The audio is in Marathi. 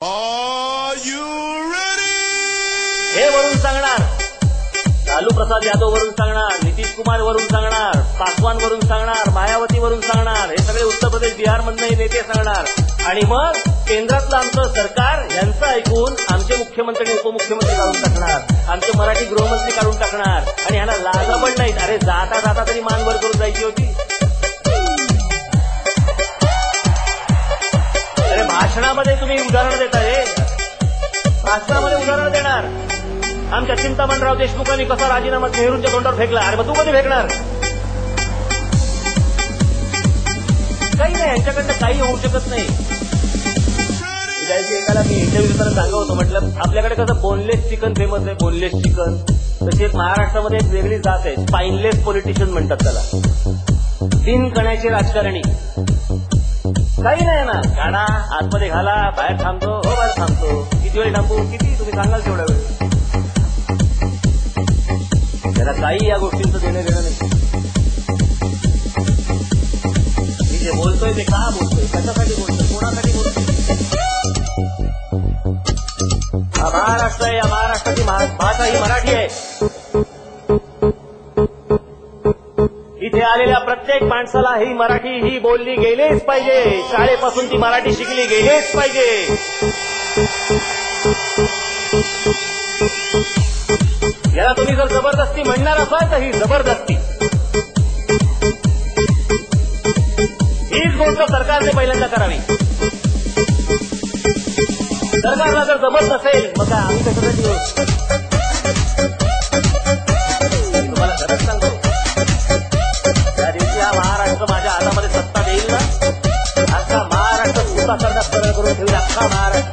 Are you ready? हे वरून सांगणार, लालू प्रसाद यादव वरून सांगणार, नितीश कुमार वरून सांगणार, पासवान वरून सांगणार, मायावती वरून सांगणार, हे सगळे उत्तर प्रदेश बिहार मधले नेते सांगणार आणि मग केंद्रातलं आमचं सरकार यांचं ऐकून आमचे मुख्यमंत्री उपमुख्यमंत्री काढून टाकणार, आमचे मराठी गृहमंत्री काढून टाकणार आणि ह्यांना लाजा पण नाहीत. अरे जाता जाता तरी मान वर करून जायची होती. अरे भाषणामध्ये तुम्ही उदाहरण देता, रे भाषणामध्ये उदाहरण देणार. आमच्या चिंतामणराव देशमुखांनी कसा राजीनामा नेहरूंच्या तोंडावर फेकला. अरे मग तू कधी फेकणार? काही नाही, यांच्याकडनं काही होऊ शकत नाही. एकाला मी इंटरव्ह्यू देताना सांगत होतो, म्हटलं आपल्याकडे कसं बोनलेस चिकन फेमस आहे, बोनलेस चिकन, तशी एक महाराष्ट्रामध्ये एक वेगळी जात आहे, स्पाइनलेस पॉलिटिशियन म्हणतात त्याला, तीन कण्याचे राजकारणी. काही नाही ना, काढा आतमध्ये घाला, बाहेर थांबतो, हो बाहेर थांबतो, किती वेळ थांबू, किती तुम्ही सांगाल तेवढा वेळ. त्याला काही या गोष्टींचं देणं घेणं नाही. मी जे बोलतोय ते का बोलतोय, कशासाठी बोलतोय, कोणासाठी बोलतोय. हा महाराष्ट्र आहे, या महाराष्ट्राची भाषा ही मराठी आहे. इथे आलेल्या प्रत्येक माणसाला ही मराठी ही बोलली गेलीच पाहिजे. शाळेपासून ती मराठी शिकली गेलीच पाहिजे. याला तुम्ही जर जबरदस्ती म्हणणार असाल तर ही जबरदस्ती. हीच गोष्ट सरकारने पहिल्यांदा करावी. सरकारला जर जमत नसेल मग काय आम्ही कशासाठी होतो. तुम्हाला खरंच सांगतो, त्या दिवशी हा महाराष्ट्र माझ्या हातामध्ये सत्ता देईल ना, अख्खा महाराष्ट्र सुद्धा करण्यास करून ठेवला. अख्खा महाराष्ट्र